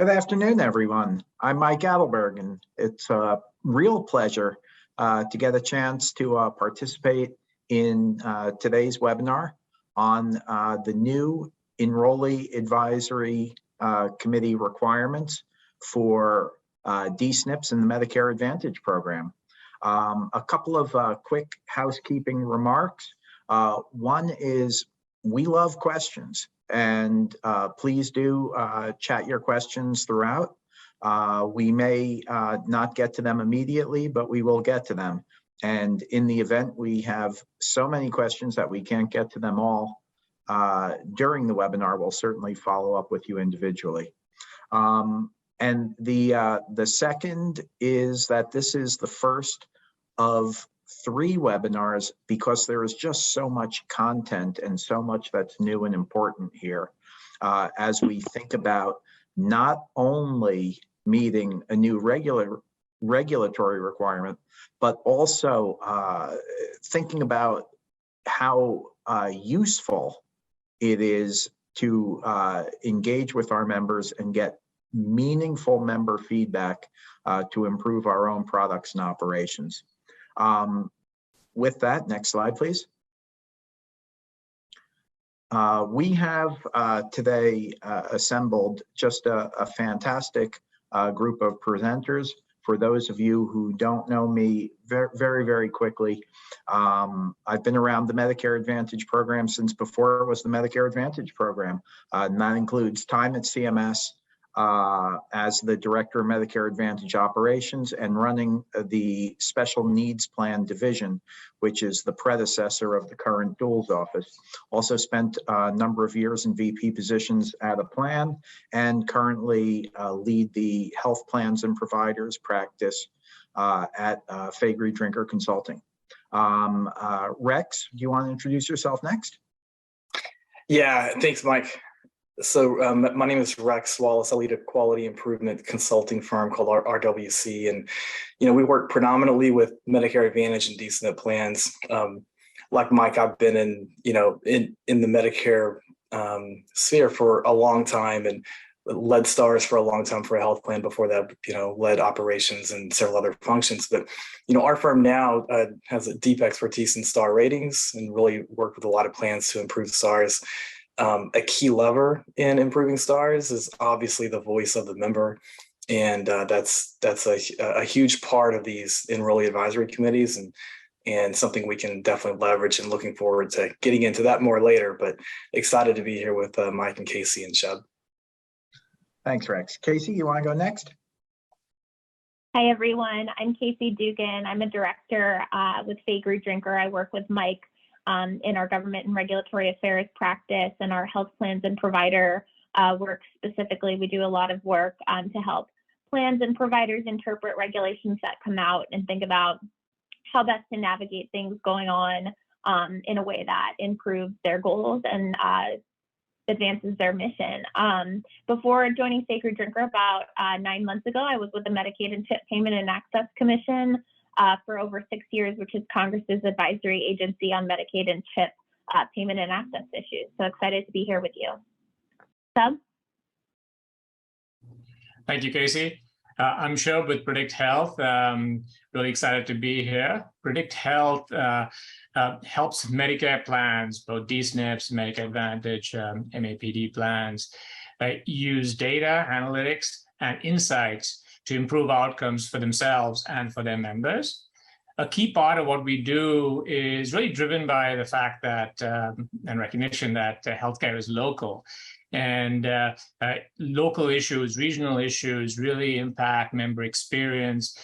Good afternoon, everyone. I'm Mike Adelberg, and it's a real pleasure to get a chance to participate in today's webinar on the new Enrollee Advisory Committee requirements for D-SNPs in the Medicare Advantage program. A couple of quick housekeeping remarks. One is we love questions. And please do chat your questions throughout. We may not get to them immediately, but we will get to them. And in the event we have so many questions that we can't get to them all during the webinar, we'll certainly follow up with you individually. And the second is that this is the first of 3 webinars because there is just so much content and so much that's new and important here as we think about not only meeting a new regulatory requirement, but also thinking about how useful it is to engage with our members and get meaningful member feedback to improve our own products and operations. With that, next slide, please. We have today assembled just a fantastic group of presenters. For those of you who don't know me very quickly, I've been around the Medicare Advantage program since before it was the Medicare Advantage program. And that includes time at CMS, as the Director of Medicare Advantage Operations and running the Special Needs Plan Division, which is the predecessor of the current Duals office. Also spent a number of years in VP positions at a plan and currently lead the Health Plans and Providers practice at Faegre Consulting. Rex, do you want to introduce yourself next? Yeah, thanks, Mike. So my name is Rex Wallace. I lead a quality improvement consulting firm called RWC, and we work predominantly with Medicare Advantage and D-SNP plans. Like Mike, I've been in the Medicare sphere for a long time and led stars for a long time for a health plan. Before that, led operations and several other functions. But our firm now has a deep expertise in star ratings and really worked with a lot of plans to improve stars. A key lever in improving stars is obviously the voice of the member, and that's a huge part of these enrollee advisory committees, and something we can definitely leverage. And looking forward to getting into that more later. But excited to be here with Mike and Casey and Shub. Thanks, Rex. Casey, you want to go next? Hi, everyone. I'm Casey Dugan. I'm a director with Faegre. I work with Mike in our government and regulatory affairs practice and our health plans and provider work specifically. We do a lot of work to help plans and providers interpret regulations that come out and think about how best to navigate things going on in a way that improves their goals and advances their mission. Before joining Faegre about 9 months ago, I was with the Medicaid and CHIP Payment and Access Commission for over 6 years, which is Congress's advisory agency on Medicaid and CHIP payment and access issues. So excited to be here with you. Sub? Thank you, Casey. I'm Shub with Predict Health. Really excited to be here. Predict Health helps Medicare plans, both D-SNPs, Medicare Advantage, MAPD plans, use data, analytics, and insights to improve outcomes for themselves and for their members. A key part of what we do is really driven by the fact that, and recognition that healthcare is local. And local issues, regional issues really impact member experience,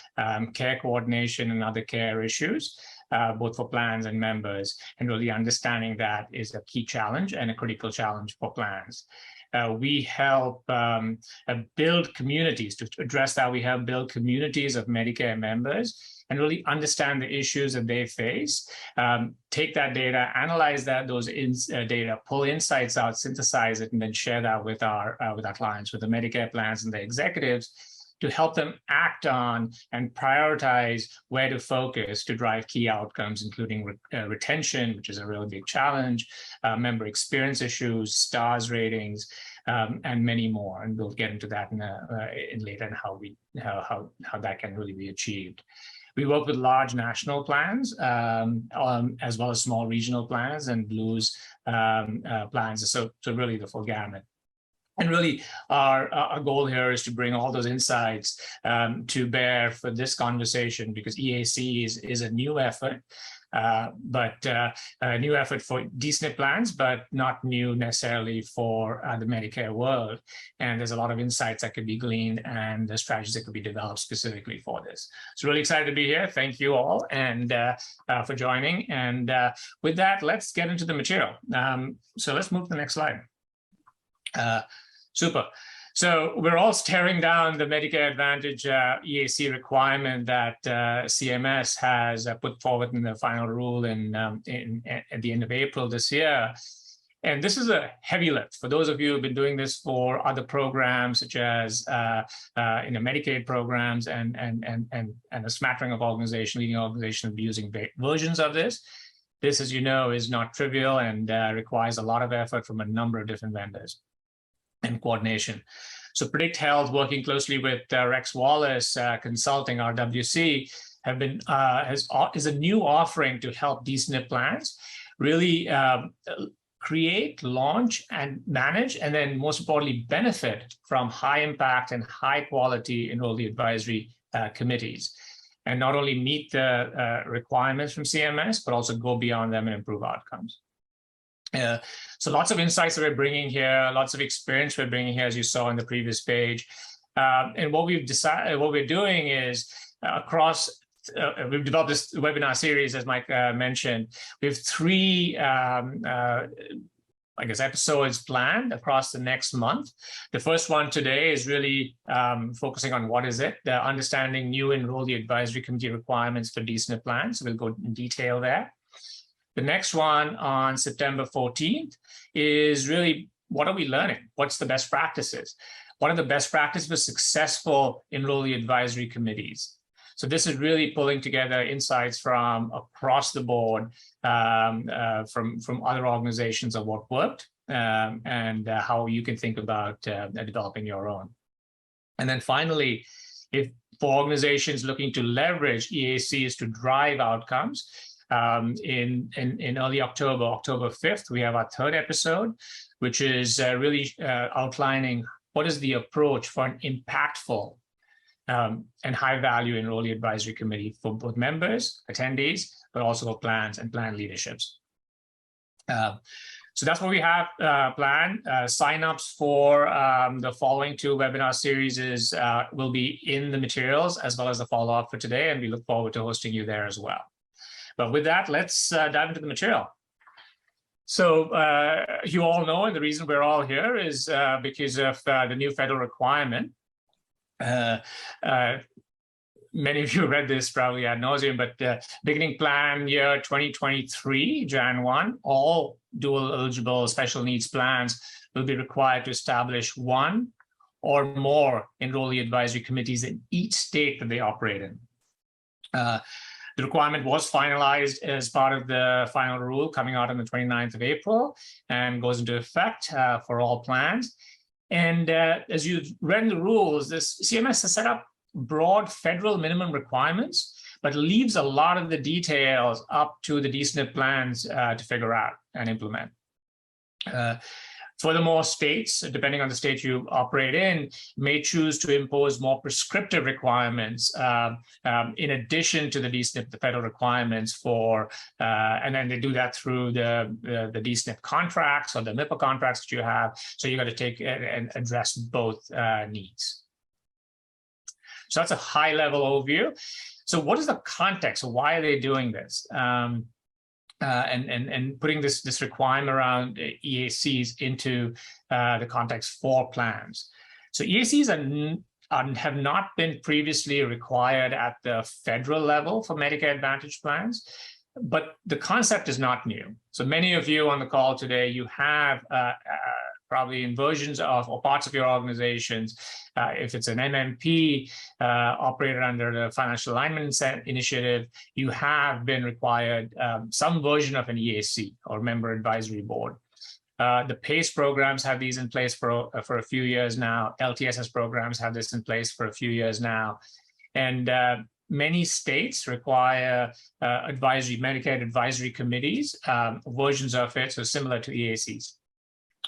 care coordination, and other care issues, both for plans and members. And really understanding that is a key challenge and a critical challenge for plans. We help build communities. To address that, we help build communities of Medicare members and really understand the issues that they face, take that data, analyze those data, pull insights out, synthesize it, and then share that with our clients, with the Medicare plans and the executives, to help them act on and prioritize where to focus to drive key outcomes, including retention, which is a really big challenge, member experience issues, stars ratings, and many more. And we'll get into that in later and how that can really be achieved. We work with large national plans, as well as small regional plans and Blues plans. So really the full gamut. And really, our goal here is to bring all those insights to bear for this conversation, because EAC is a new effort, but a new effort for D-SNP plans, but not new necessarily for the Medicare world. And there's a lot of insights that could be gleaned and the strategies that could be developed specifically for this. So really excited to be here. Thank you all and for joining. And with that, let's get into the material. So let's move to the next slide. Super. So we're all staring down the Medicare Advantage EAC requirement that CMS has put forward in the final rule at the end of April this year. And this is a heavy lift for those of you who've been doing this for other programs, such as Medicaid programs and a smattering of leading organizations using versions of this. This, as you know, is not trivial and requires a lot of effort from a number of different vendors and coordination. So Predict Health, working closely with Rex Wallace Consulting, RWC, is a new offering to help D-SNP plans really create, launch, and manage, and then most importantly, benefit from high impact and high quality Enrollee Advisory Committees. And not only meet the requirements from CMS, but also go beyond them and improve outcomes. So lots of insights that we're bringing here, lots of experience we're bringing here, as you saw on the previous page. And what we've decided, what we're doing is we've developed this webinar series, as Mike mentioned. We have 3, episodes planned across the next month. The first one today is really focusing on what is it, understanding new Enrollee Advisory Committee requirements for D-SNP plans. So we'll go in detail there. The next one on September 14th is really, what are we learning? What's the best practices? What are the best practices for successful Enrollee Advisory Committees? So this is really pulling together insights from across the board, from other organizations of what worked, and how you can think about developing your own. And then finally, for organizations looking to leverage EACs to drive outcomes, in early October 5th, we have our 3rd episode, which is really outlining what is the approach for an impactful and high-value Enrollee Advisory Committee for both members, attendees, but also for plans and plan leaderships. So that's what we have planned. Sign-ups for the following 2 webinar series will be in the materials, as well as the follow-up for today, and we look forward to hosting you there as well. But with that, let's dive into the material. So you all know, and the reason we're all here is because of the new federal requirement. Many of you read this probably ad nauseum, but beginning plan year 2023, Jan 1, all dual eligible special needs plans will be required to establish 1 or more Enrollee Advisory Committees in each state that they operate in. The requirement was finalized as part of the final rule coming out on the 29th of April and goes into effect for all plans. And as you've read the rules, this CMS has set up broad federal minimum requirements, but leaves a lot of the details up to the D-SNP plans to figure out and implement. Furthermore, states, depending on the state you operate in, may choose to impose more prescriptive requirements in addition to the D-SNP, the federal requirements for, and then they do that through the D-SNP contracts or the MIPA contracts that you have. So you got to take and address both needs. So that's a high-level overview. So what is the context? Why are they doing this? And putting this requirement around EACs into the context for plans. So EACs have not been previously required at the federal level for Medicare Advantage plans, but the concept is not new. So many of you on the call today, you have probably in versions of or parts of your organizations. If it's an MMP operated under the Financial Alignment Initiative, you have been required some version of an EAC or Member Advisory Board. The PACE programs have these in place for a few years now. LTSS programs have this in place for a few years now. And many states require Medicare Advisory Committees, versions of it, so similar to EACs.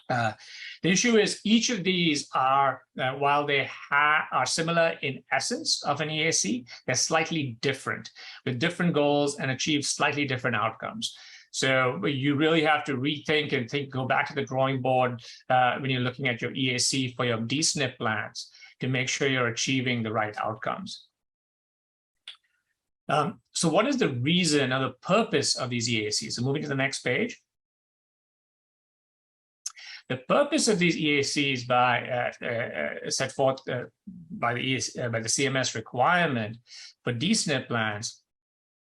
The issue is each of these are, while they are similar in essence of an EAC, they're slightly different with different goals and achieve slightly different outcomes. So you really have to rethink and go back to the drawing board when you're looking at your EAC for your D-SNP plans to make sure you're achieving the right outcomes. So what is the reason or the purpose of these EACs? So moving to the next page. The purpose of these EACs set forth by the CMS requirement for D-SNP plans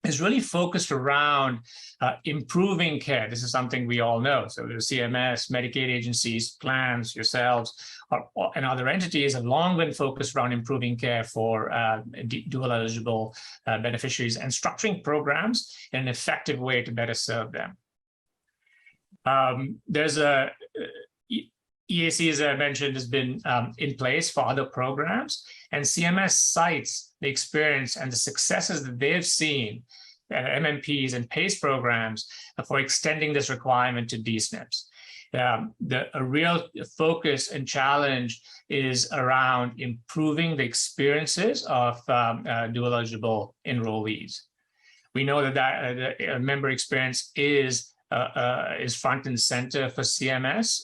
is really focused around improving care. This is something we all know. So the CMS, Medicaid agencies, plans, yourselves, and other entities have long been focused around improving care for dual eligible beneficiaries and structuring programs in an effective way to better serve them. There's a EAC, as I mentioned, has been in place for other programs, and CMS cites the experience and the successes that they've seen at MMPs and PACE programs for extending this requirement to D-SNPs. A real focus and challenge is around improving the experiences of dual eligible enrollees. We know that the member experience is front and center for CMS.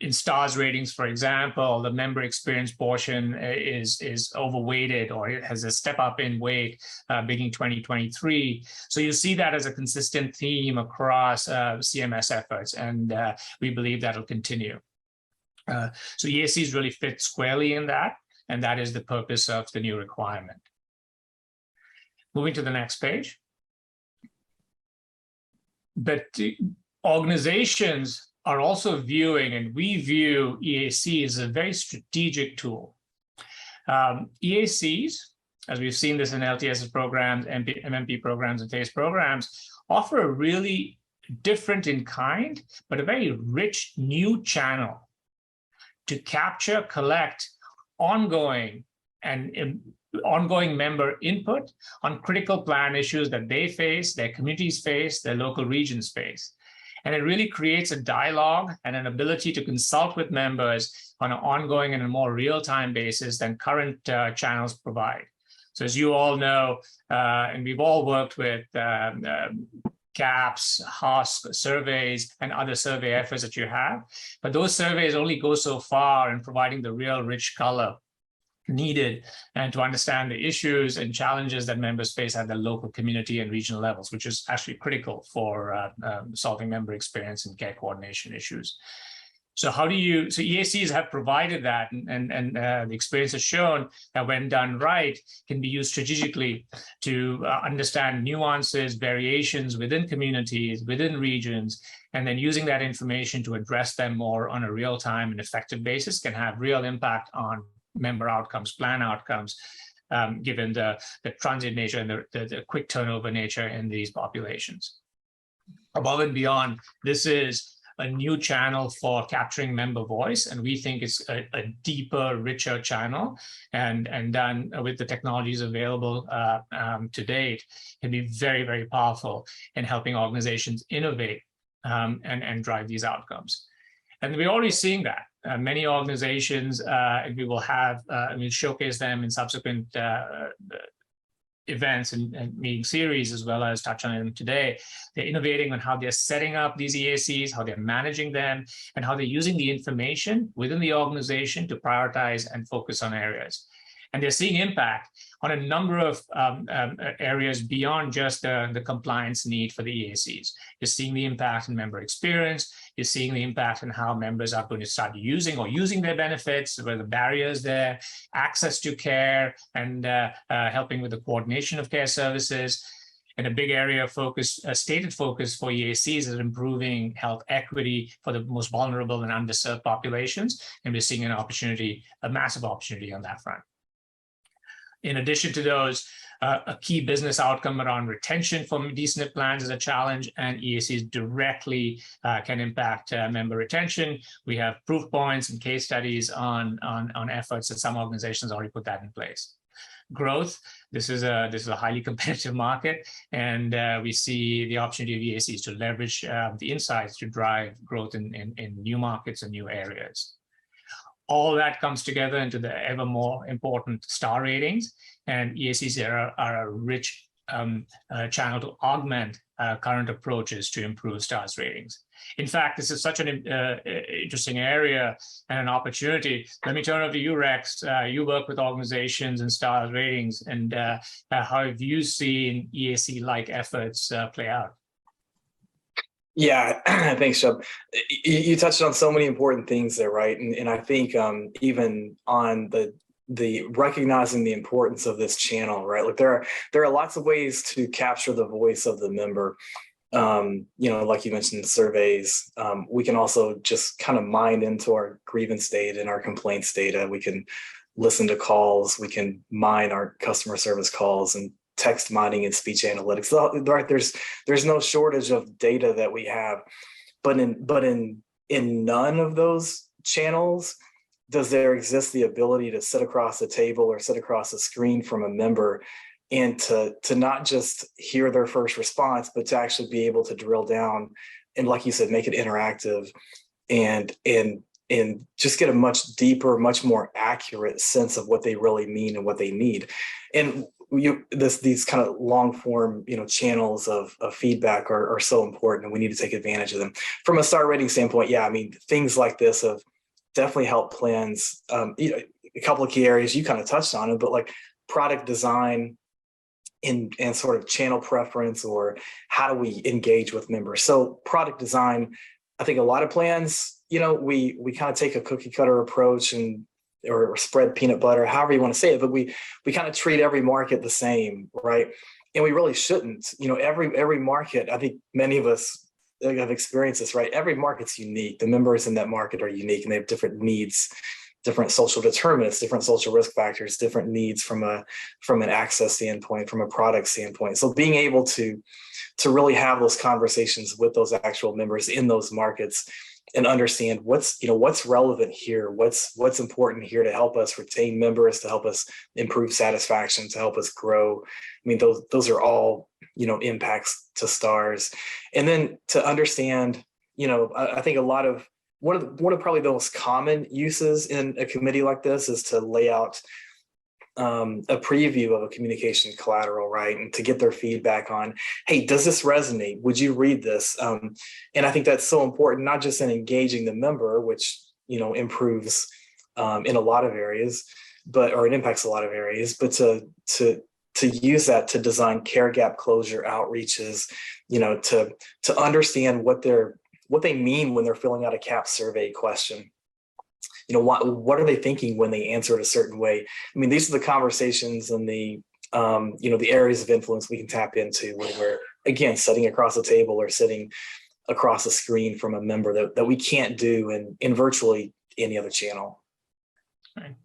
In STARS ratings, for example, the member experience portion is overweighted, or it has a step up in weight beginning 2023. So you see that as a consistent theme across CMS efforts, and we believe that'll continue. So EACs really fit squarely in that, and that is the purpose of the new requirement. Moving to the next page. But organizations are also viewing, and we view EAC as a very strategic tool. EACs, as we've seen this in LTSS programs, MMP programs, and PACE programs, offer a really different in kind, but a very rich new channel to capture, collect ongoing member input on critical plan issues that they face, their communities face, their local regions face. And it really creates a dialogue and an ability to consult with members on an ongoing and a more real-time basis than current channels provide. So as you all know, and we've all worked with CAHPS, HOSC surveys, and other survey efforts that you have, but those surveys only go so far in providing the real rich color needed and to understand the issues and challenges that members face at the local community and regional levels, which is actually critical for solving member experience and care coordination issues. So EACs have provided that, and the experience has shown that when done right, can be used strategically to understand nuances, variations within communities, within regions, and then using that information to address them more on a real-time and effective basis can have real impact on member outcomes, plan outcomes, given the transient nature and the quick turnover nature in these populations. Above and beyond, this is a new channel for capturing member voice, and we think it's a deeper, richer channel, and done with the technologies available to date, can be very, very powerful in helping organizations innovate and drive these outcomes. And we're already seeing that. Many organizations, and we will have, we'll showcase them in subsequent events and meeting series, as well as touch on them today. They're innovating on how they're setting up these EACs, how they're managing them, and how they're using the information within the organization to prioritize and focus on areas. And they're seeing impact on a number of areas beyond just the compliance need for the EACs. You're seeing the impact in member experience. You're seeing the impact on how members are going to start using their benefits, where the barriers there, access to care, and helping with the coordination of care services. And a big area of focus, a stated focus for EACs is improving health equity for the most vulnerable and underserved populations. And we're seeing an opportunity, a massive opportunity on that front. In addition to those, a key business outcome around retention from D-SNP plans is a challenge, and EACs directly can impact member retention. We have proof points and case studies on efforts that some organizations already put that in place. Growth, this is a highly competitive market, and we see the opportunity of EACs to leverage the insights to drive growth in new markets and new areas. All that comes together into the ever more important star ratings, and EACs are a rich channel to augment current approaches to improve stars ratings. In fact, this is such an interesting area and an opportunity. Let me turn over to you, Rex. You work with organizations and stars ratings, and how have you seen EAC-like efforts play out? Yeah, thanks, Shub. You touched on so many important things there, right? And I think even on the recognizing the importance of this channel, right? Like there are lots of ways to capture the voice of the member. Like you mentioned, surveys. We can also just kind of mine into our grievance data and our complaints data. We can listen to calls. We can mine our customer service calls and text mining and speech analytics. Right, there's no shortage of data that we have, but in none of those channels does there exist the ability to sit across a table or sit across a screen from a member and to not just hear their first response, but to actually be able to drill down and, like you said, make it interactive and just get a much deeper, much more accurate sense of what they really mean and what they need. And these kind of long form, channels of feedback are so important, and we need to take advantage of them. From a star rating standpoint, yeah, I mean, things like this have definitely helped plans. A couple of key areas you kind of touched on it, but like product design and sort of channel preference, or how do we engage with members? So product design, I think a lot of plans, we kind of take a cookie cutter approach or spread peanut butter, however you want to say it, but we kind of treat every market the same, right? And we really shouldn't. Every market, I think many of us have experienced this, right? Every market's unique. The members in that market are unique, and they have different needs, different social determinants, different social risk factors, different needs from an access standpoint, from a product standpoint. So being able to really have those conversations with those actual members in those markets and understand what's relevant here, what's important here to help us retain members, to help us improve satisfaction, to help us grow. I mean, those are all, impacts to stars. And then to understand, I think one of probably the most common uses in a committee like this is to lay out a preview of a communication collateral, right? And to get their feedback on, hey, does this resonate? Would you read this? And I think that's so important, not just in engaging the member, which, improves in a lot of areas, or it impacts a lot of areas, but to use that to design care gap closure outreaches, to understand what they mean when they're filling out a CAP survey question. What are they thinking when they answer it a certain way? I mean, these are the conversations and the areas of influence we can tap into when we're, again, sitting across a table or sitting across a screen from a member that we can't do in virtually any other channel. Right.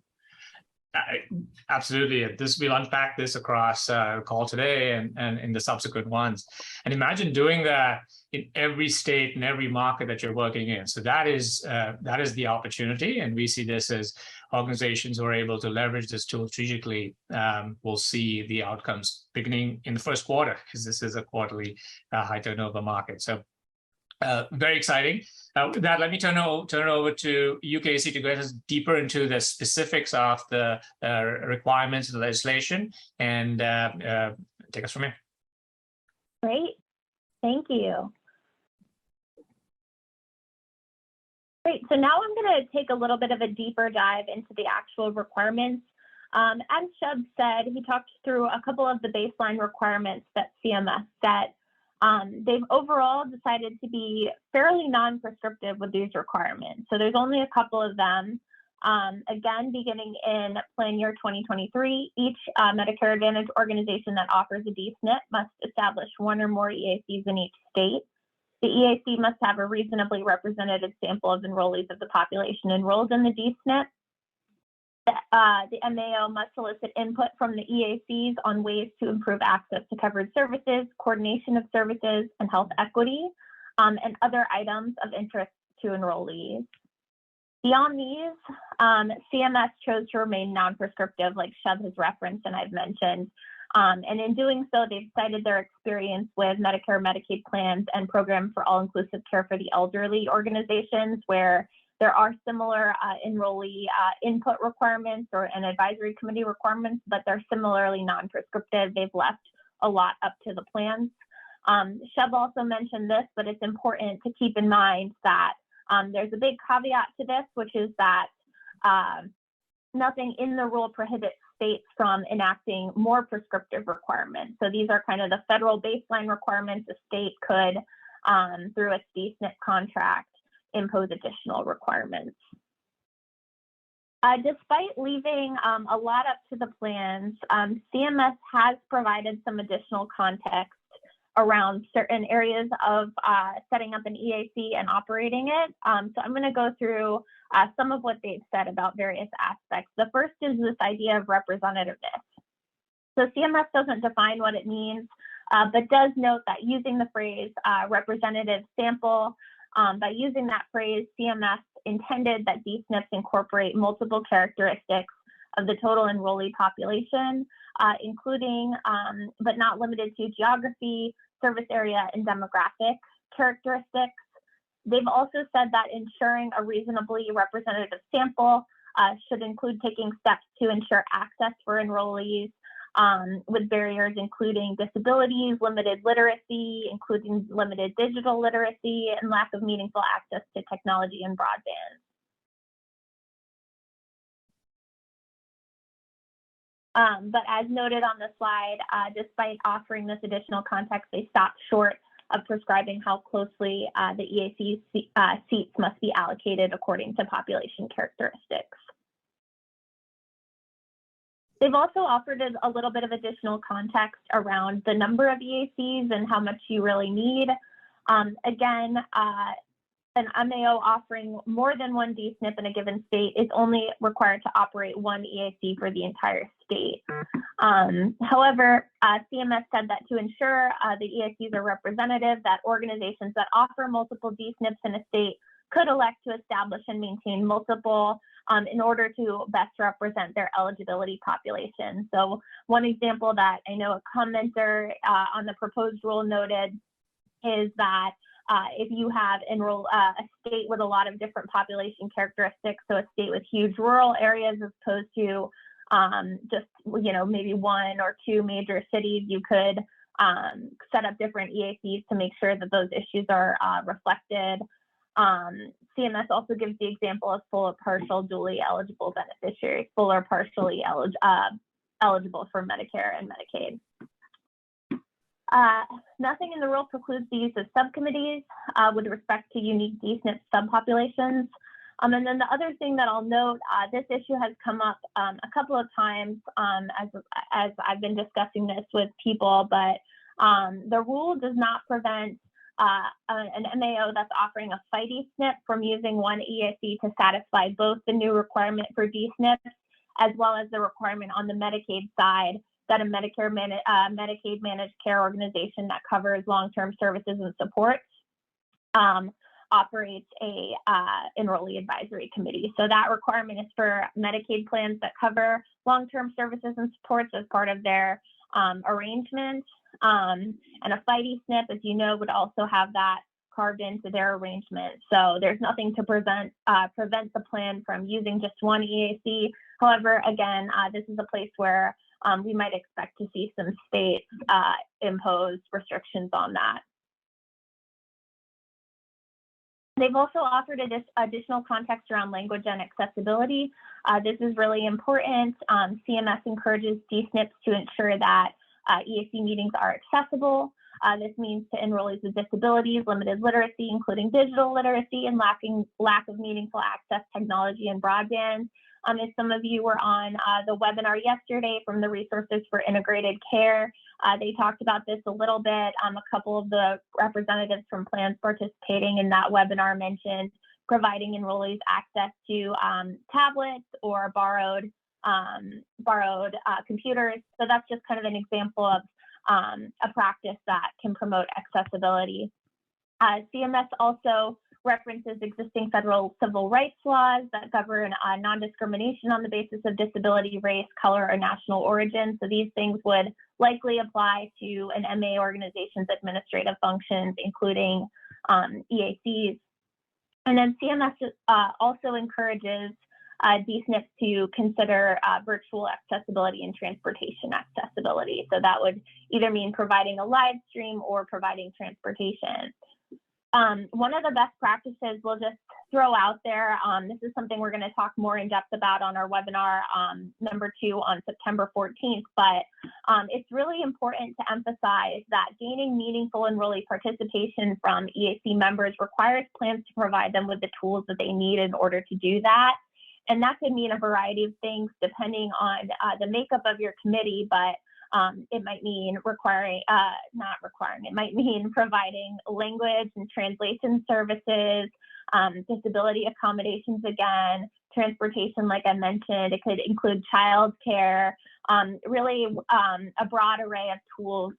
Absolutely. We'll unpack this across the call today and in the subsequent ones. And imagine doing that in every state and every market that you're working in. So that is the opportunity. And we see this as organizations who are able to leverage this tool strategically will see the outcomes beginning in the first quarter, because this is a quarterly high turnover market. So very exciting. With that, let me turn it over to you, Casey, to get us deeper into the specifics of the requirements of the legislation and take us from here. Great. Thank you. Great. So now I'm going to take a little bit of a deeper dive into the actual requirements. As Shub said, he talked through a couple of the baseline requirements that CMS set. They've overall decided to be fairly non-prescriptive with these requirements. So there's only a couple of them. Again, beginning in plan year 2023, each Medicare Advantage organization that offers a D-SNP must establish one or more EACs in each state. The EAC must have a reasonably representative sample of enrollees of the population enrolled in the D-SNP. The MAO must solicit input from the EACs on ways to improve access to covered services, coordination of services, and health equity, and other items of interest to enrollees. Beyond these, CMS chose to remain non-prescriptive, like Shub has referenced and I've mentioned. And in doing so, they've cited their experience with Medicare Medicaid plans and programs for all-inclusive care for the elderly organizations, where there are similar enrollee input requirements and advisory committee requirements, but they're similarly non-prescriptive. They've left a lot up to the plans. Shub also mentioned this, but it's important to keep in mind that there's a big caveat to this, which is that nothing in the rule prohibits states from enacting more prescriptive requirements. So these are kind of the federal baseline requirements. A state could, through its D-SNP contract, impose additional requirements. Despite leaving a lot up to the plans, CMS has provided some additional context around certain areas of setting up an EAC and operating it. So I'm going to go through some of what they've said about various aspects. The first is this idea of representativeness. So CMS doesn't define what it means, but does note that using the phrase representative sample, by using that phrase, CMS intended that D-SNPs incorporate multiple characteristics of the total enrollee population, including, but not limited to, geography, service area, and demographic characteristics. They've also said that ensuring a reasonably representative sample should include taking steps to ensure access for enrollees with barriers including disabilities, limited literacy, including limited digital literacy, and lack of meaningful access to technology and broadband. But as noted on the slide, despite offering this additional context, they stopped short of prescribing how closely the EAC seats must be allocated according to population characteristics. They've also offered a little bit of additional context around the number of EACs and how much you really need. Again, an MAO offering more than one D-SNP in a given state is only required to operate one EAC for the entire state. However, CMS said that to ensure the EACs are representative, that organizations that offer multiple D-SNPs in a state could elect to establish and maintain multiple in order to best represent their eligibility population. So one example that I know a commenter on the proposed rule noted is that if you have a state with a lot of different population characteristics, so a state with huge rural areas as opposed to just, maybe one or two major cities, you could set up different EACs to make sure that those issues are reflected. CMS also gives the example of full or partial dually eligible beneficiaries, full or partially eligible for Medicare and Medicaid. Nothing in the rule precludes the use of subcommittees with respect to unique D-SNP subpopulations. And then the other thing that I'll note, this issue has come up a couple of times as I've been discussing this with people, but the rule does not prevent an MAO that's offering a FIDE SNP from using one EAC to satisfy both the new requirement for D-SNPs as well as the requirement on the Medicaid side that a Medicaid managed care organization that covers long-term services and supports operates a Enrollee Advisory Committee. So that requirement is for Medicaid plans that cover long-term services and supports as part of their arrangement. And a FIDE SNP, as you know, would also have that carved into their arrangement. So there's nothing to prevent the plan from using just one EAC. However, again, this is a place where we might expect to see some states impose restrictions on that. They've also offered additional context around language and accessibility. This is really important. CMS encourages D-SNPs to ensure that EAC meetings are accessible. This means to enrollees with disabilities, limited literacy, including digital literacy, and lack of meaningful access to technology and broadband. If some of you were on the webinar yesterday from the Resources for Integrated Care, they talked about this a little bit. A couple of the representatives from plans participating in that webinar mentioned providing enrollees access to tablets or borrowed computers. So that's just kind of an example of a practice that can promote accessibility. CMS also references existing federal civil rights laws that govern non-discrimination on the basis of disability, race, color, or national origin. So these things would likely apply to an MA organization's administrative functions, including EACs. And then CMS also encourages D-SNPs to consider virtual accessibility and transportation accessibility. So that would either mean providing a live stream or providing transportation. One of the best practices we'll just throw out there, this is something we're going to talk more in depth about on our webinar number 2 on September 14th, but it's really important to emphasize that gaining meaningful enrollee participation from EAC members requires plans to provide them with the tools that they need in order to do that. And that could mean a variety of things depending on the makeup of your committee, but it might mean it might mean providing language and translation services, disability accommodations again, transportation, like I mentioned. It could include childcare, really a broad array of tools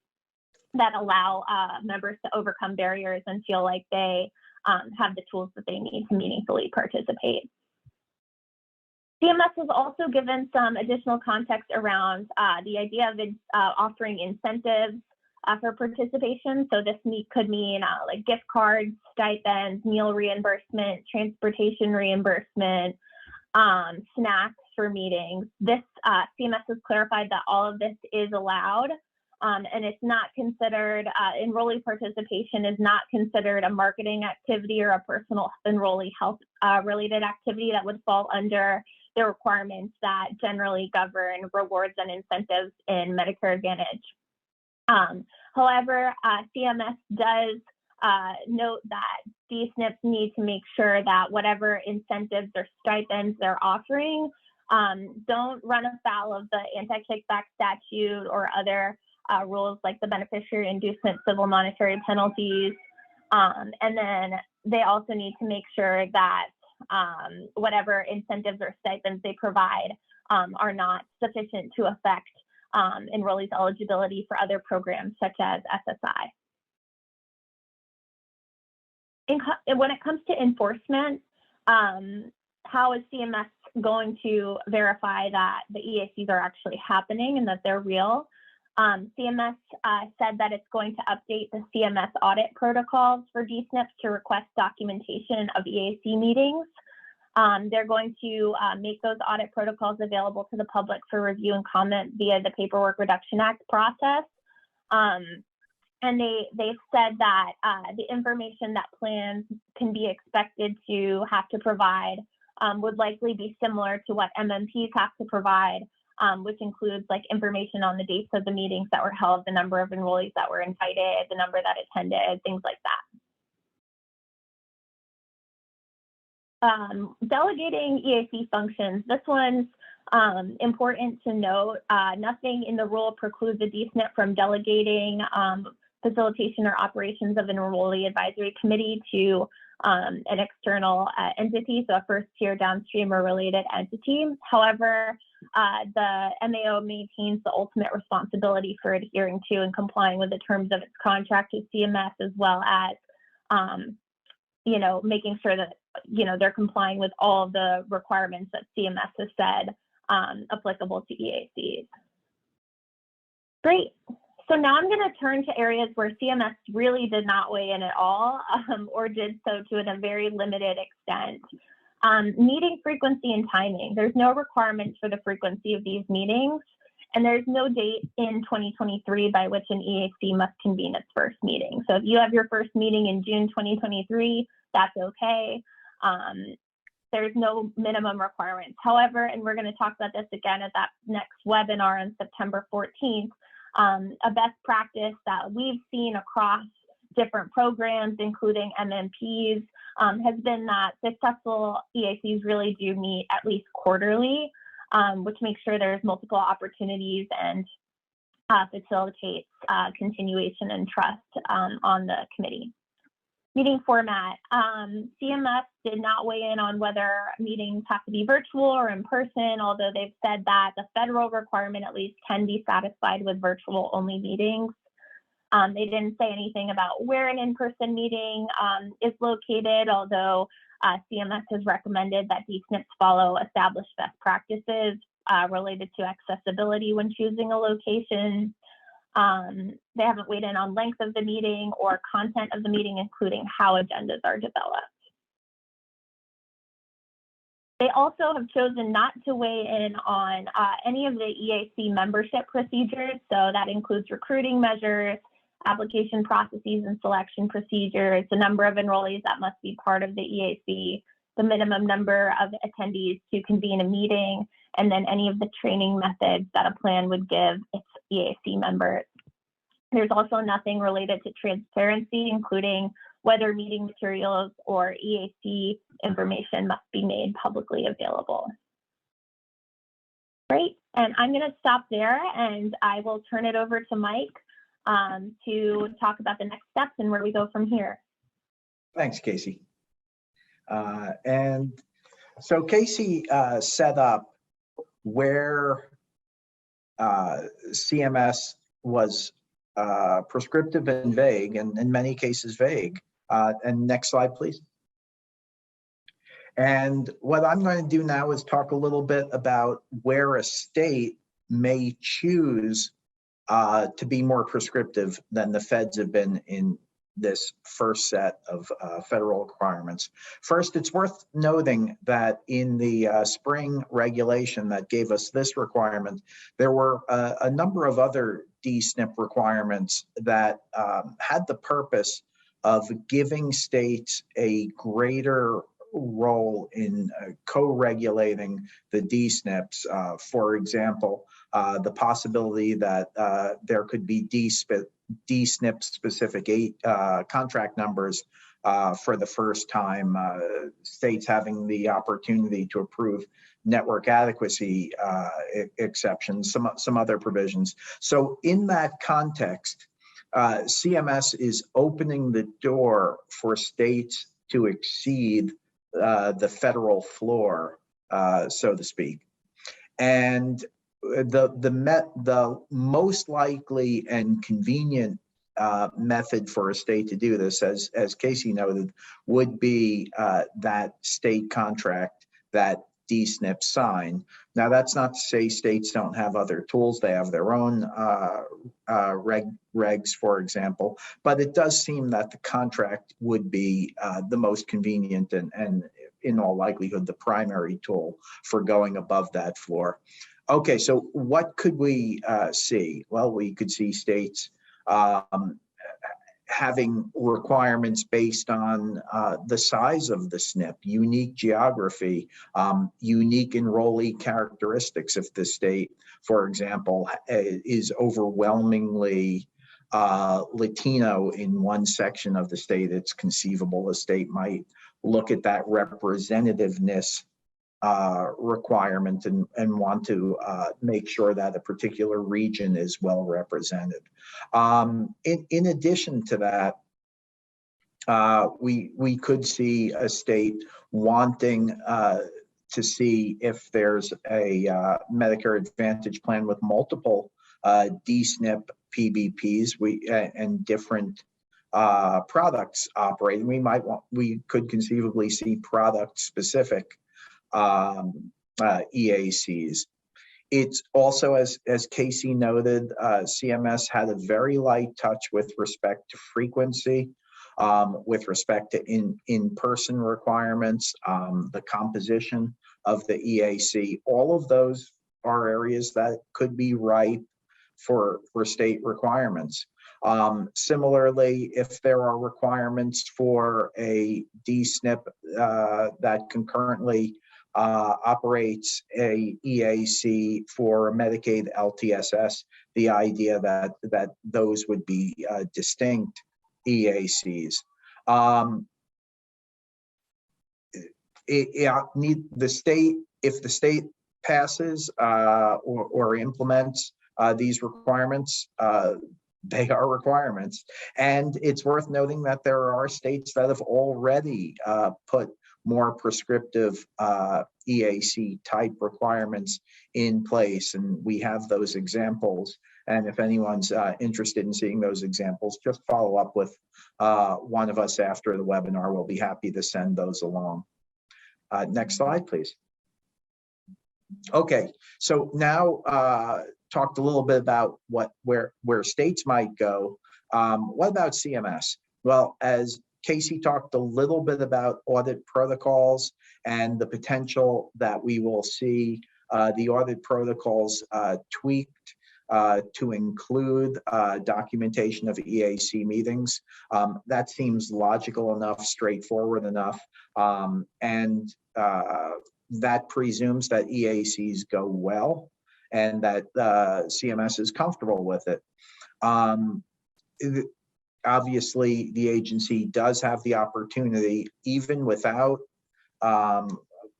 that allow members to overcome barriers and feel like they have the tools that they need to meaningfully participate. CMS has also given some additional context around the idea of offering incentives for participation. So this could mean like gift cards, stipends, meal reimbursement, transportation reimbursement, snacks for meetings. This CMS has clarified that all of this is allowed, and it's not considered, enrollee participation is not considered a marketing activity or a personal enrollee health related activity that would fall under the requirements that generally govern rewards and incentives in Medicare Advantage. However, CMS does note that D-SNPs need to make sure that whatever incentives or stipends they're offering don't run afoul of the anti-kickback statute or other rules like the beneficiary inducement civil monetary penalties. And then they also need to make sure that whatever incentives or stipends they provide are not sufficient to affect enrollees' eligibility for other programs such as SSI. When it comes to enforcement, how is CMS going to verify that the EACs are actually happening and that they're real? CMS said that it's going to update the CMS audit protocols for D-SNPs to request documentation of EAC meetings. They're going to make those audit protocols available to the public for review and comment via the Paperwork Reduction Act process. And they've said that the information that plans can be expected to have to provide would likely be similar to what MMPs have to provide, which includes like information on the dates of the meetings that were held, the number of enrollees that were invited, the number that attended, things like that. Delegating EAC functions. This one's important to note. Nothing in the rule precludes a D-SNP from delegating facilitation or operations of an Enrollee Advisory Committee to an external entity, so a first tier downstream or related entity. However, the MAO maintains the ultimate responsibility for adhering to and complying with the terms of its contract with CMS, as well as making sure that they're complying with all of the requirements that CMS has said applicable to EACs. Great. So now I'm going to turn to areas where CMS really did not weigh in at all, or did so to a very limited extent. Meeting frequency and timing. There's no requirements for the frequency of these meetings, and there's no date in 2023 by which an EAC must convene its first meeting. So if you have your first meeting in June 2023, that's okay. There's no minimum requirements. However, and we're going to talk about this again at that next webinar on September 14th, A best practice that we've seen across different programs, including MMPs, has been that successful EACs really do meet at least quarterly, which makes sure there's multiple opportunities and facilitates continuation and trust on the committee. Meeting format. CMS did not weigh in on whether meetings have to be virtual or in person, although they've said that the federal requirement at least can be satisfied with virtual only meetings. They didn't say anything about where an in-person meeting is located, although CMS has recommended that D-SNPs follow established best practices related to accessibility when choosing a location. They haven't weighed in on length of the meeting or content of the meeting, including how agendas are developed. They also have chosen not to weigh in on any of the EAC membership procedures. So that includes recruiting measures, application processes and selection procedures, the number of enrollees that must be part of the EAC, the minimum number of attendees to convene a meeting, and then any of the training methods that a plan would give its EAC members. There's also nothing related to transparency, including whether meeting materials or EAC information must be made publicly available. Great, and I'm going to stop there and I will turn it over to Mike to talk about the next steps and where we go from here. Thanks, Casey. And so Casey set up where CMS was prescriptive and vague, and in many cases vague. And next slide, please. And what I'm going to do now is talk a little bit about where a state may choose to be more prescriptive than the feds have been in this first set of federal requirements. First, it's worth noting that in the spring regulation that gave us this requirement, there were a number of other D-SNP requirements that had the purpose of giving states a greater role in co-regulating the D-SNPs. For example, the possibility that there could be D-SNP specific contract numbers for the first time, states having the opportunity to approve network adequacy exceptions, some other provisions. So in that context, CMS is opening the door for states to exceed the federal floor, so to speak. And the most likely and convenient method for a state to do this, as Casey noted, would be that state contract that D-SNPs sign. Now, that's not to say states don't have other tools. They have their own regs, for example, but it does seem that the contract would be the most convenient and in all likelihood, the primary tool for going above that floor. Okay, so what could we see? Well, we could see states having requirements based on the size of the SNP, unique geography, unique enrollee characteristics. If the state, for example, is overwhelmingly Latino in one section of the state, it's conceivable a state might look at that representativeness requirement and want to make sure that a particular region is well represented. In addition to that, we could see a state wanting to see if there's a Medicare Advantage plan with multiple D-SNP PBPs and different products operating. We could conceivably see product specific EACs. It's also, as Casey noted, CMS had a very light touch with respect to frequency, with respect to in-person requirements, the composition of the EAC. All of those are areas that could be ripe for state requirements. Similarly, if there are requirements for a D-SNP that concurrently operates a EAC for Medicaid LTSS, the idea that those would be distinct EACs. If the state passes or implements these requirements, they are requirements. And it's worth noting that there are states that have already put more prescriptive EAC type requirements in place. And we have those examples. And if anyone's interested in seeing those examples, just follow up with one of us after the webinar. We'll be happy to send those along. Next slide, please. Okay, so now talked a little bit about where states might go. What about CMS? Well, as Casey talked a little bit about audit protocols and the potential that we will see the audit protocols tweaked to include documentation of EAC meetings. That seems logical enough, straightforward enough, and that presumes that EACs go well and that CMS is comfortable with it. Obviously, the agency does have the opportunity, even without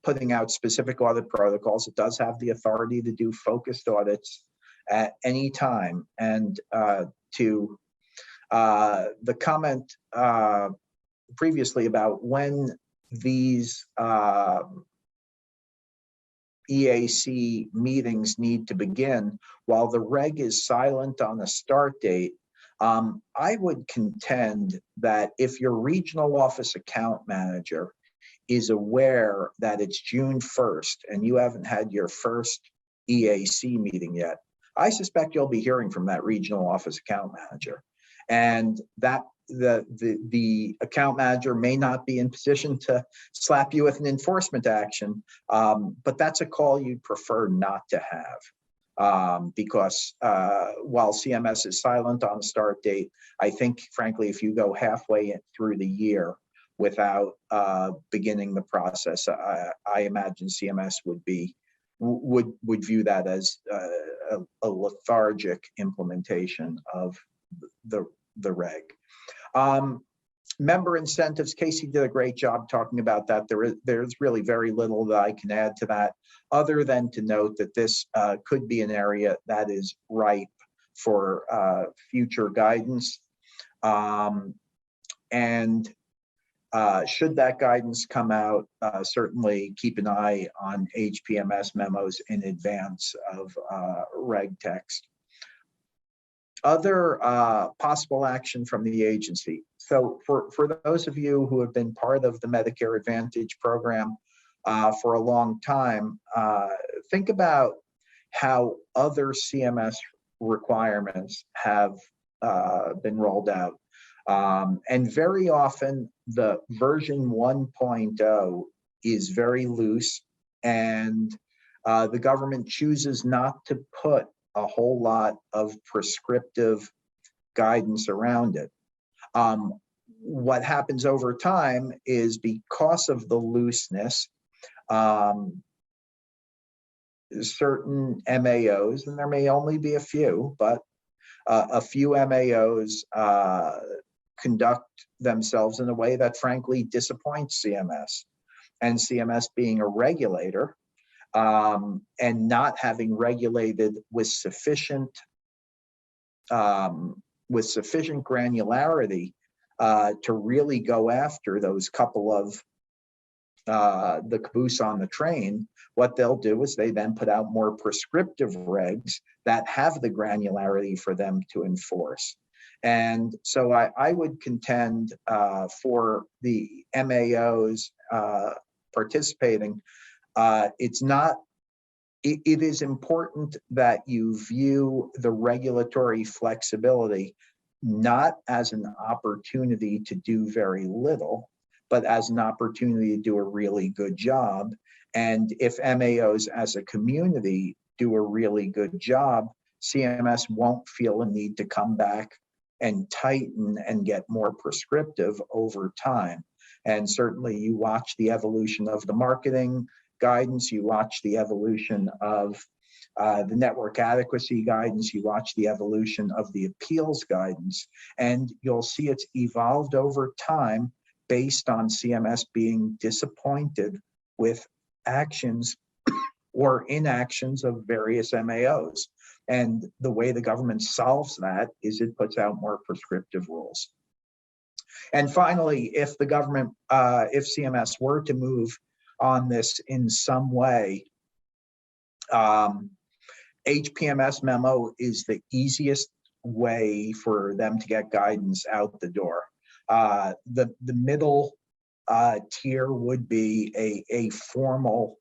putting out specific audit protocols, it does have the authority to do focused audits at any time. And to the comment previously about when these EAC meetings need to begin, while the reg is silent on the start date, I would contend that if your regional office account manager is aware that it's June 1st and you haven't had your first EAC meeting yet, I suspect you'll be hearing from that regional office account manager, and that the account manager may not be in position to slap you with an enforcement action, but that's a call you'd prefer not to have, because while CMS is silent on the start date, I think, frankly, if you go halfway through the year without beginning the process, I imagine CMS would view that as a lethargic implementation of the reg. Member incentives, Casey did a great job talking about that. There's really very little that I can add to that, other than to note that this could be an area that is ripe for future guidance. And should that guidance come out, certainly keep an eye on HPMS memos in advance of reg text. Other possible action from the agency. So for those of you who have been part of the Medicare Advantage program for a long time, think about how other CMS requirements have been rolled out. And very often the version 1.0 is very loose, and the government chooses not to put a whole lot of prescriptive guidance around it. What happens over time is, because of the looseness, certain MAOs, and there may only be a few, but a few MAOs conduct themselves in a way that frankly disappoints CMS. And CMS, being a regulator, and not having regulated with sufficient granularity to really go after those couple of the caboose on the train, what they'll do is they then put out more prescriptive regs that have the granularity for them to enforce. And so I would contend for the MAOs participating, it is important that you view the regulatory flexibility not as an opportunity to do very little, but as an opportunity to do a really good job. And if MAOs as a community do a really good job, CMS won't feel a need to come back and tighten and get more prescriptive over time. And certainly you watch the evolution of the marketing guidance, you watch the evolution of the network adequacy guidance, you watch the evolution of the appeals guidance, and you'll see it's evolved over time based on CMS being disappointed with actions or inactions of various MAOs. And the way the government solves that is it puts out more prescriptive rules. And finally, if the government, if CMS were to move on this in some way, HPMS memo is the easiest way for them to get guidance out the door. The middle tier would be a formal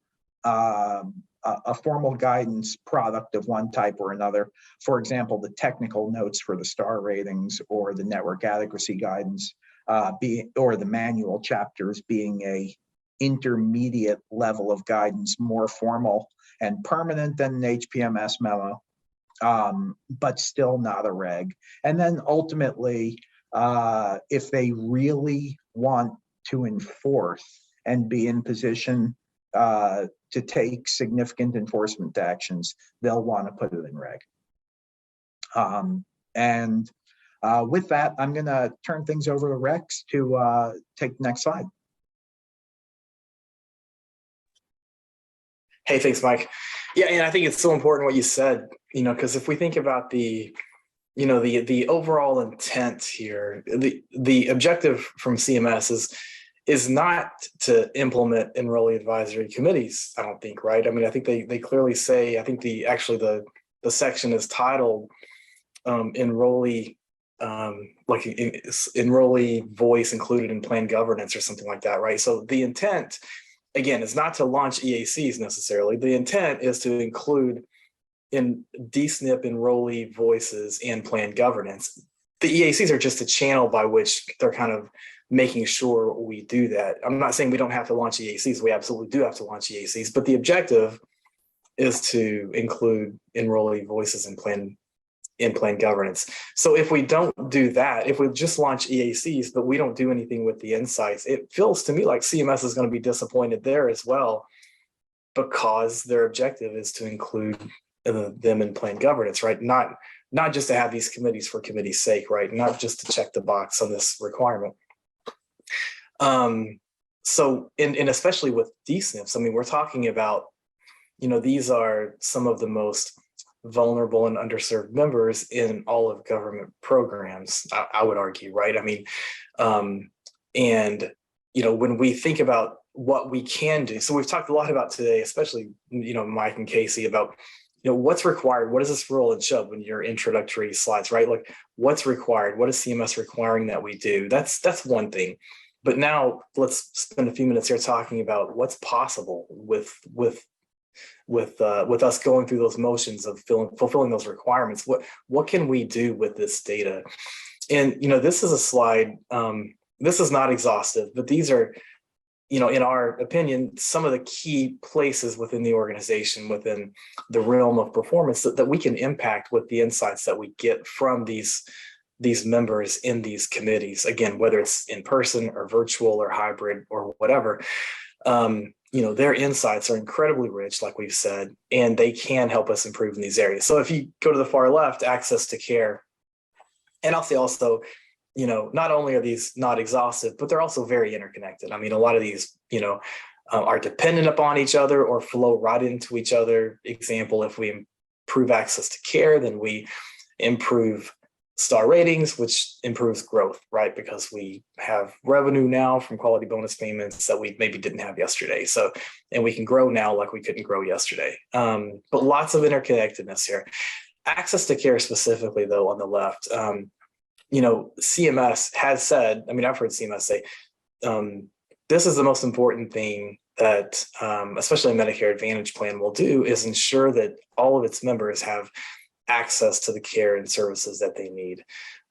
guidance product of one type or another. For example, the technical notes for the star ratings or the network adequacy guidance, or the manual chapters being a intermediate level of guidance, more formal and permanent than an HPMS memo, but still not a reg. And then ultimately, if they really want to enforce and be in position to take significant enforcement actions, they'll want to put it in reg. With that, I'm going to turn things over to Rex to take the next slide. Hey, thanks, Mike. Yeah, and I think it's so important what you said, because if we think about the overall intent here, the objective from CMS is not to implement enrollee advisory committees, I don't think, right? I mean, I think they clearly say, I think the section is titled enrollee, like enrollee voice included in plan governance or something like that, right? So the intent, again, is not to launch EACs necessarily. The intent is to include in D-SNP enrollee voices and plan governance. The EACs are just a channel by which they're kind of making sure we do that. I'm not saying we don't have to launch EACs. We absolutely do have to launch EACs, but the objective is to include enrollee voices in plan governance. So if we don't do that, if we just launch EACs, but we don't do anything with the insights, it feels to me like CMS is going to be disappointed there as well, because their objective is to include them in plan governance, right? Not just to have these committees for committee's sake, right? Not just to check the box on this requirement. So, and especially with D-SNPs, I mean, we're talking about, these are some of the most vulnerable and underserved members in all of government programs, I would argue, right? I mean, when we think about what we can do, so we've talked a lot about today, especially, Mike and Casey, about, what's required, what is this roll and shove in your introductory slides, right? Like, what's required? What is CMS requiring that we do? That's one thing. But now let's spend a few minutes here talking about what's possible with us going through those motions of fulfilling those requirements. What can we do with this data? And this is a slide. This is not exhaustive, but these are, in our opinion, some of the key places within the organization, within the realm of performance that we can impact with the insights that we get from these members in these committees. Again, whether it's in person or virtual or hybrid or whatever. Their insights are incredibly rich, like we've said, and they can help us improve in these areas. So if you go to the far left, access to care, and I'll say also, not only are these not exhaustive, but they're also very interconnected. I mean, a lot of these, are dependent upon each other or flow right into each other. Example, if we improve access to care, then we improve star ratings, which improves growth, right? Because we have revenue now from quality bonus payments that we maybe didn't have yesterday. So, and we can grow now like we couldn't grow yesterday. But lots of interconnectedness here. Access to care specifically, though, on the left, CMS has said, I mean, I've heard CMS say, this is the most important thing that, especially a Medicare Advantage plan will do, is ensure that all of its members have access to the care and services that they need.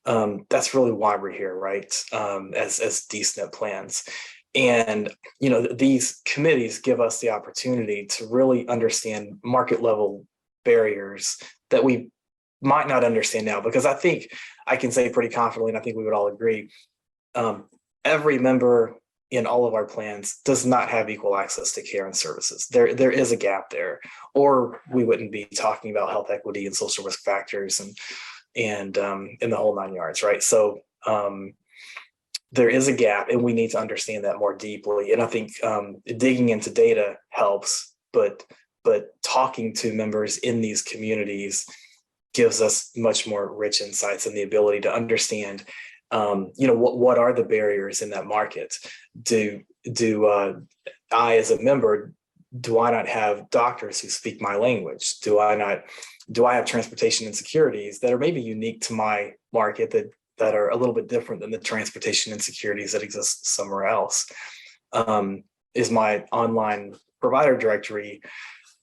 That's really why we're here, right? As D-SNP plans. And, these committees give us the opportunity to really understand market level barriers that we might not understand now, because I think I can say pretty confidently, and I think we would all agree, every member in all of our plans does not have equal access to care and services. There is a gap there, or we wouldn't be talking about health equity and social risk factors and in the whole 9 yards, right? So there is a gap, and we need to understand that more deeply. And I think digging into data helps, but talking to members in these communities gives us much more rich insights and the ability to understand, what are the barriers in that market? Do I, as a member, do I not have doctors who speak my language? Do I have transportation insecurities that are maybe unique to my market that are a little bit different than the transportation insecurities that exist somewhere else? Is my online provider directory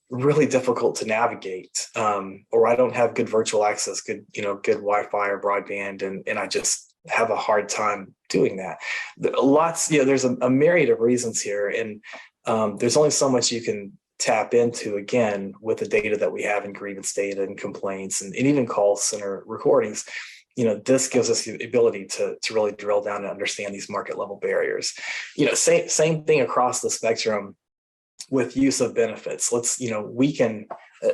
really difficult to navigate, or I don't have good virtual access, good Wi-Fi or broadband, and I just have a hard time doing that. There's a myriad of reasons here, and there's only so much you can tap into, again, with the data that we have in grievance data and complaints and even call center recordings. This gives us the ability to really drill down and understand these market level barriers. Same thing across the spectrum with use of benefits. We can,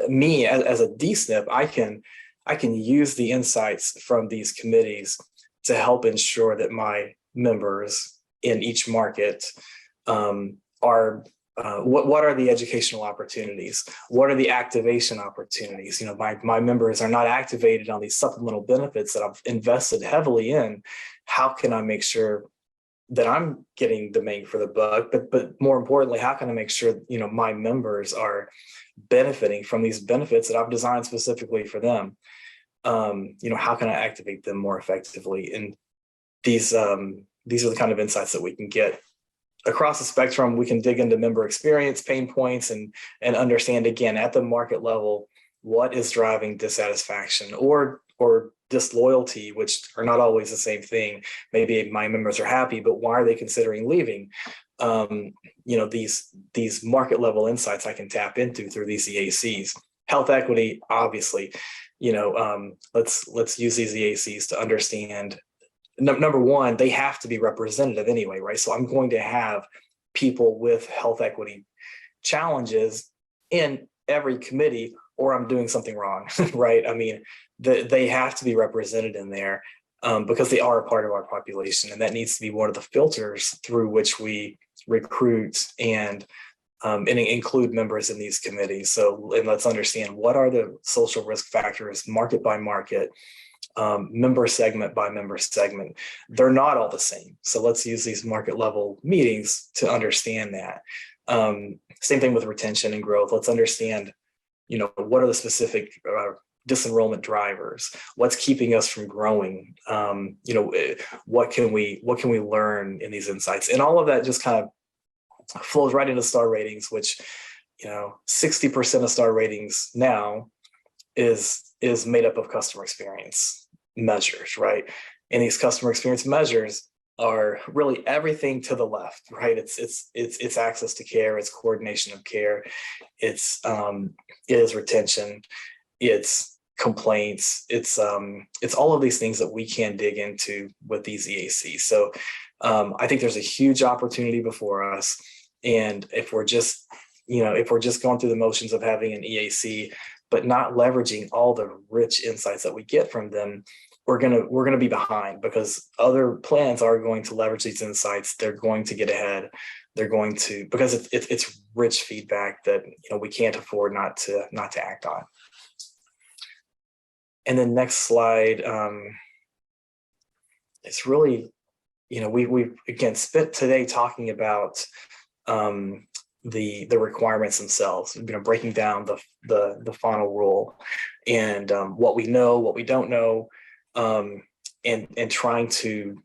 me as a D-SNP, I can use the insights from these committees to help ensure that my members in each market are what are the educational opportunities? What are the activation opportunities? My members are not activated on these supplemental benefits that I've invested heavily in. How can I make sure that I'm getting the bang for the buck? But more importantly, how can I make sure my members are benefiting from these benefits that I've designed specifically for them? How can I activate them more effectively? And these are the kind of insights that we can get across the spectrum. We can dig into member experience, pain points, and understand, again, at the market level, what is driving dissatisfaction or disloyalty, which are not always the same thing. Maybe my members are happy, but why are they considering leaving? These market level insights I can tap into through these EACs. Health equity, obviously, let's use these EACs to understand. Number one, they have to be representative anyway, right? So I'm going to have people with health equity challenges in every committee, or I'm doing something wrong, right? I mean, they have to be represented in there because they are a part of our population, and that needs to be one of the filters through which we recruit and include members in these committees. So, and let's understand, what are the social risk factors, market by market, member segment by member segment. They're not all the same. So let's use these market level meetings to understand that. Same thing with retention and growth. Let's understand, what are the specific disenrollment drivers? What's keeping us from growing? What can we learn in these insights? And all of that just kind of flows right into star ratings, which 60% of star ratings now is made up of customer experience measures, right? And these customer experience measures are really everything to the left, right? It's access to care, it's coordination of care, it is retention, it's complaints, it's all of these things that we can dig into with these EACs. So I think there's a huge opportunity before us, and if we're just going through the motions of having an EAC but not leveraging all the rich insights that we get from them, we're gonna be behind, because other plans are going to leverage these insights. They're going to get ahead. They're going to, because it's rich feedback that we can't afford not to act on. And then next slide, it's really, we've again spent today talking about the requirements themselves, breaking down the final rule and what we know, what we don't know, and trying to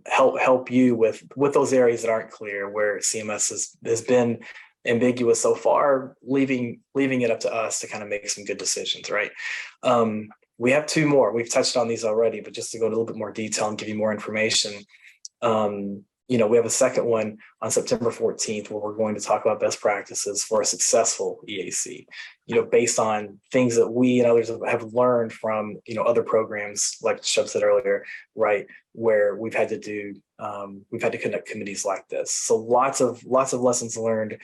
help you with those areas that aren't clear, where CMS has been ambiguous so far, leaving it up to us to kind of make some good decisions, right? We have two more. We've touched on these already, but just to go into a little bit more detail and give you more information. We have a second one on September 14th, where we're going to talk about best practices for a successful EAC, based on things that we and others have learned from, other programs, like Shub said earlier, right, where we've had to do we've had to conduct committees like this. So lots of lessons learned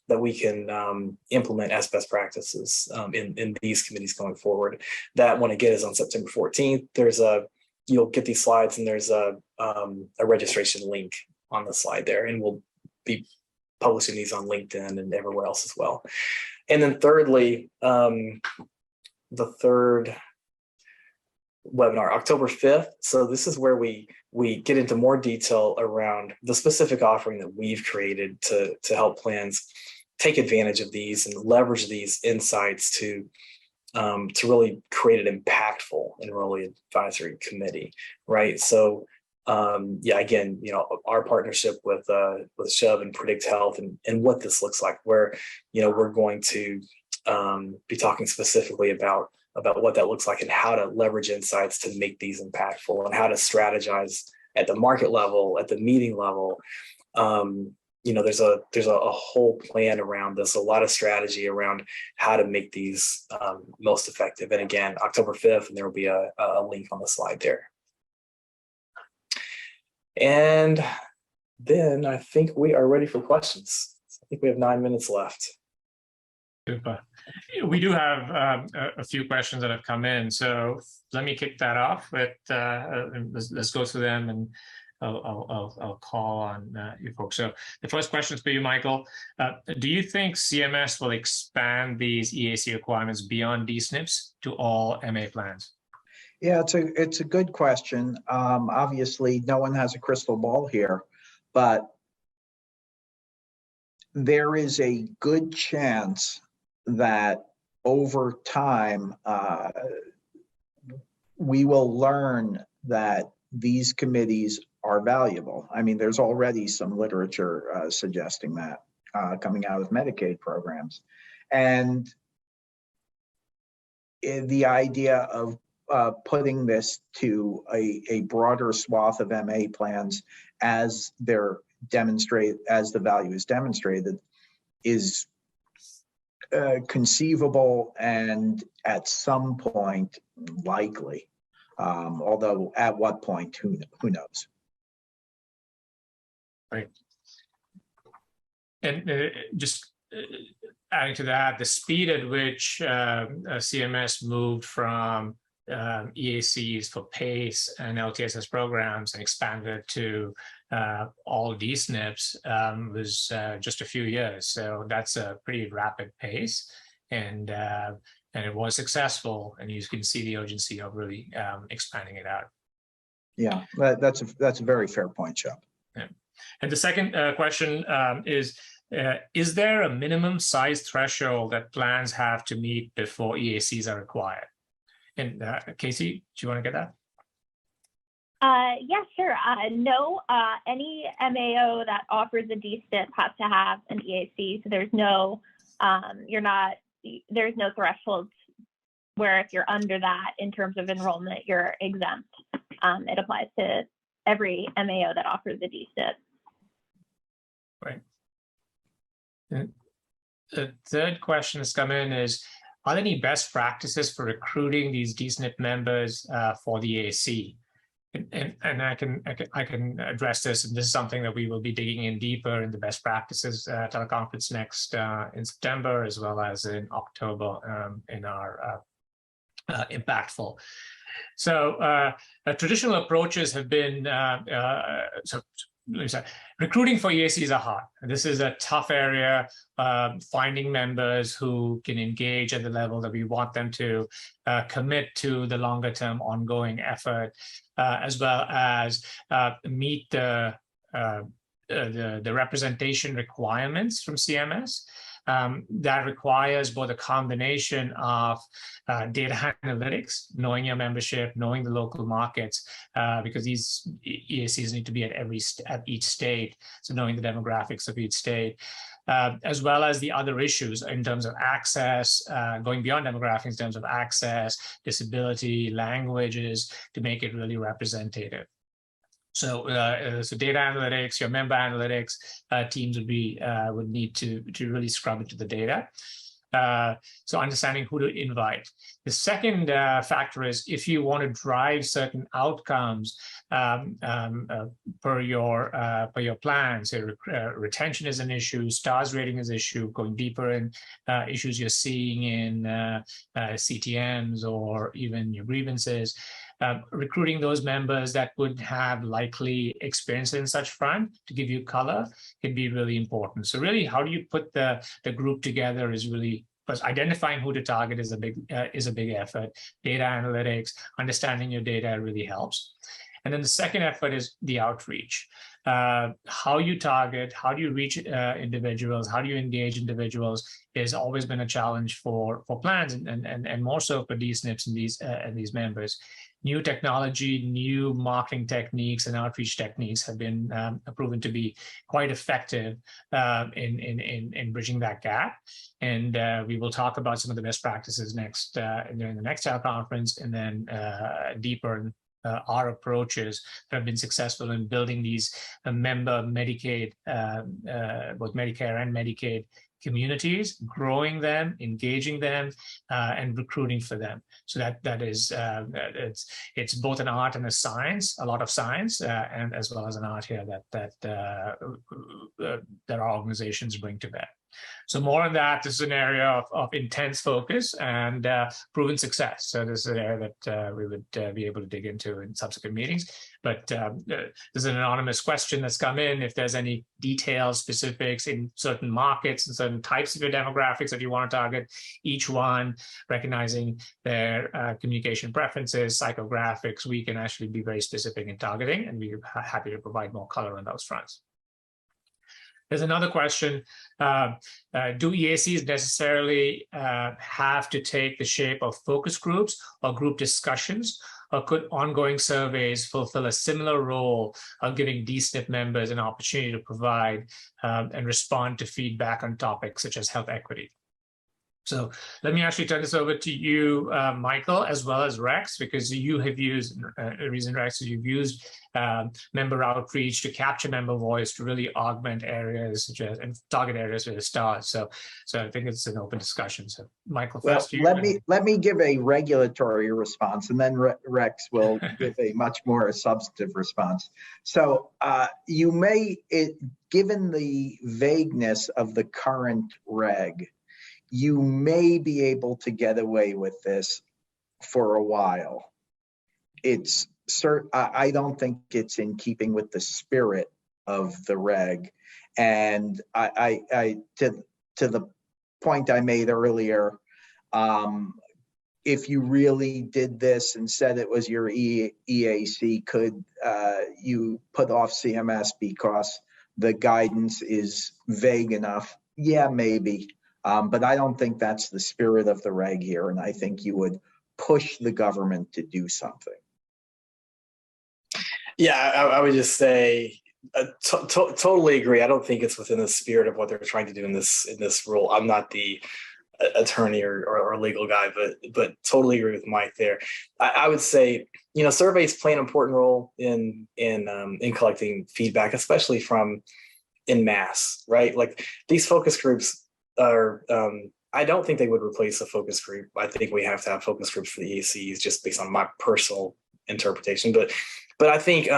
that we can implement as best practices in these committees going forward. That one again is on September 14th. You'll get these slides, and there's a registration link on the slide there, and we'll be publishing these on LinkedIn and everywhere else as well. And then thirdly, the third webinar, October 5th. So this is where we get into more detail around the specific offering that we've created to help plans take advantage of these and leverage these insights to really create an impactful Enrollee Advisory Committee, right? So yeah, again, our partnership with Shove and Predict Health and what this looks like, where we're going to be talking specifically about what that looks like and how to leverage insights to make these impactful, and how to strategize at the market level, at the meeting level. There's a whole plan around this, a lot of strategy around how to make these most effective. And again, October 5th, and there will be a link on the slide there. And then I think we are ready for questions. I think we have 9 minutes left. Super. We do have a few questions that have come in, so let me kick that off with let's go through them, and I'll call on you folks. So the first question is for you, Michael. Do you think CMS will expand these EAC requirements beyond D-SNPs to all MA plans? Yeah, it's a good question. Obviously, no one has a crystal ball here, but there is a good chance that over time, we will learn that these committees are valuable. I mean, there's already some literature suggesting that coming out of Medicaid programs. And the idea of putting this to a broader swath of MA plans as the value is demonstrated is conceivable, and at some point likely, although at what point, who knows. Right. And just adding to that, the speed at which CMS moved from EACs for PACE and LTSS programs and expanded to all D-SNPs was just a few years. So that's a pretty rapid pace, and it was successful. And you can see the urgency of really expanding it out. Yeah, that's a very fair point, Chuck. Yeah. And the second question is there a minimum size threshold that plans have to meet before EACs are required? And Casey, do you want to get that? Yeah, sure. No, any MAO that offers a D-SNP has to have an EAC. So there's no, there's no threshold where if you're under that in terms of enrollment, you're exempt. It applies to every MAO that offers a D-SNP. Right. And the third question that's come in is, are there any best practices for recruiting these D-SNP members for the EAC? And I can address this, and this is something that we will be digging in deeper in the best practices teleconference next in September, as well as in October in our impactful. So traditional approaches have been recruiting for EACs are hard. This is a tough area. Finding members who can engage at the level that we want them to, commit to the longer term ongoing effort, as well as meet the representation requirements from CMS. That requires both a combination of data analytics, knowing your membership, knowing the local markets, because these EACs need to be at each state, so knowing the demographics of each state, as well as the other issues in terms of access, going beyond demographics in terms of access, disability, languages, to make it really representative. So, so data analytics, your member analytics teams would need to really scrub into the data. So understanding who to invite. The second factor is if you want to drive certain outcomes per your plan. So retention is an issue, stars rating is an issue, going deeper in issues you're seeing in CTMs or even your grievances. Recruiting those members that would have likely experience in such front to give you color can be really important. So really, how do you put the group together is really, because identifying who to target is a big effort. Data analytics, understanding your data really helps. And then the second effort is the outreach. How you target, how do you reach individuals, how do you engage individuals has always been a challenge for plans and more so for D-SNPs and these members. New technology, new marketing techniques and outreach techniques have been proven to be quite effective in bridging that gap. And we will talk about some of the best practices next during the next conference, and then deeper in our approaches that have been successful in building these member Medicaid, both Medicare and Medicaid communities, growing them, engaging them, and recruiting for them. So that is it's both an art and a science, a lot of science, and as well as an art here that our organizations bring to bear. So more on that. This is an area of intense focus and proven success. So this is an area that we would be able to dig into in subsequent meetings. But there's an anonymous question that's come in. If there's any details, specifics in certain markets and certain types of your demographics that you want to target, each one recognizing their communication preferences, psychographics, we can actually be very specific in targeting, and we're happy to provide more color on those fronts. There's another question. Do EACs necessarily have to take the shape of focus groups or group discussions, or could ongoing surveys fulfill a similar role of giving D-SNP members an opportunity to provide and respond to feedback on topics such as health equity? So let me actually turn this over to you, Michael, as well as Rex, because you have used, the reason Rex is you've used member outreach to capture member voice to really augment areas such as and target areas with the stars. So I think it's an open discussion. So Michael, first to you. Let me give a regulatory response, and then Rex will give a much more substantive response. So you may, given the vagueness of the current reg, you may be able to get away with this for a while. I don't think it's in keeping with the spirit of the reg. And to the point I made earlier, if you really did this and said it was your EAC, could you put off CMS because the guidance is vague enough? Yeah, maybe. But I don't think that's the spirit of the reg here, and I think you would push the government to do something. Yeah, I would just say totally agree. I don't think it's within the spirit of what they're trying to do in this rule. I'm not the attorney or legal guy, but totally agree with Mike there. I would say, surveys play an important role in collecting feedback, especially from en masse, right? Like these focus groups are, I don't think they would replace a focus group. I think we have to have focus groups for the EACs just based on my personal interpretation. But I think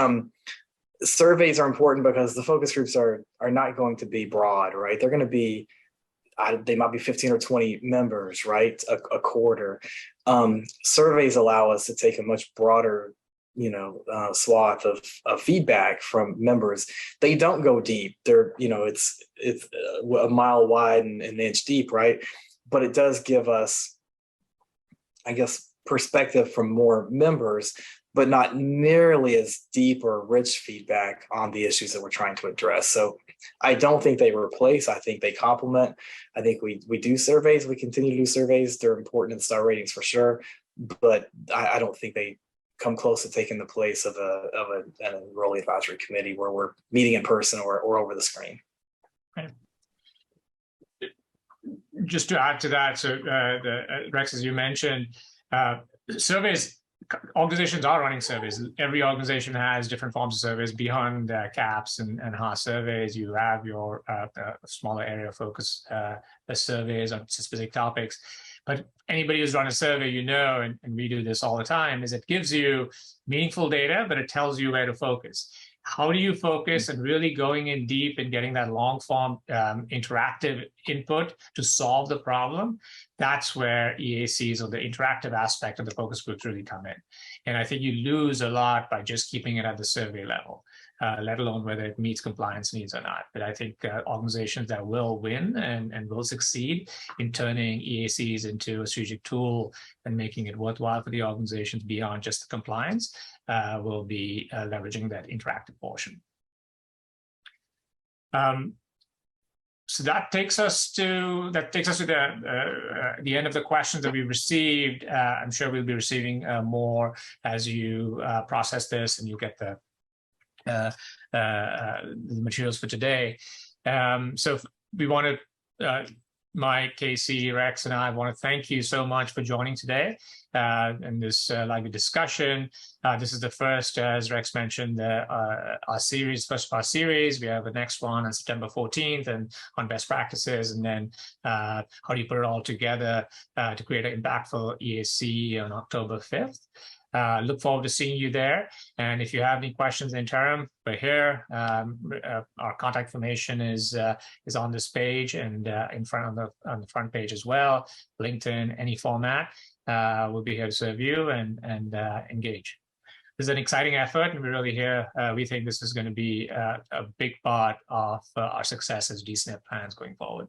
surveys are important because the focus groups are not going to be broad, right? They're going to be, they might be 15 or 20 members, right? A quarter. Surveys allow us to take a much broader swath of feedback from members. They don't go deep. They're, it's a mile wide and an inch deep, right? But it does give us, I guess, perspective from more members, but not nearly as deep or rich feedback on the issues that we're trying to address. So I don't think they replace, I think they complement. I think we do surveys, we continue to do surveys. They're important in star ratings for sure, but I don't think they come close to taking the place of an Enrollee Advisory Committee where we're meeting in person or over the screen. Okay. Just to add to that, so Rex, as you mentioned, surveys organizations are running surveys. Every organization has different forms of surveys beyond CAHPS and HAAS surveys. You have your smaller area focus surveys on specific topics. But anybody who's run a survey, you know, and we do this all the time, is it gives you meaningful data, but it tells you where to focus. How do you focus and really going in deep and getting that long form interactive input to solve the problem? That's where EACs, or the interactive aspect of the focus groups, really come in. And I think you lose a lot by just keeping it at the survey level, let alone whether it meets compliance needs or not. But I think organizations that will win and will succeed in turning EACs into a strategic tool and making it worthwhile for the organizations beyond just the compliance will be leveraging that interactive portion. So that takes us to the end of the questions that we received. I'm sure we'll be receiving more as you process this and you get the materials for today. So we want to, Mike, Casey, Rex, and I want to thank you so much for joining today in this lively discussion. This is the first, as Rex mentioned, our series, first of our series. We have the next one on September 14th and on best practices, and then how do you put it all together to create an impactful EAC on October 5th. Look forward to seeing you there. And if you have any questions in the interim, we're here. Our contact information is on this page and in front on the front page as well. LinkedIn, any format. We'll be here to serve you and engage. This is an exciting effort, and we're really here. We think this is going to be a big part of our success as D-SNP plans going forward.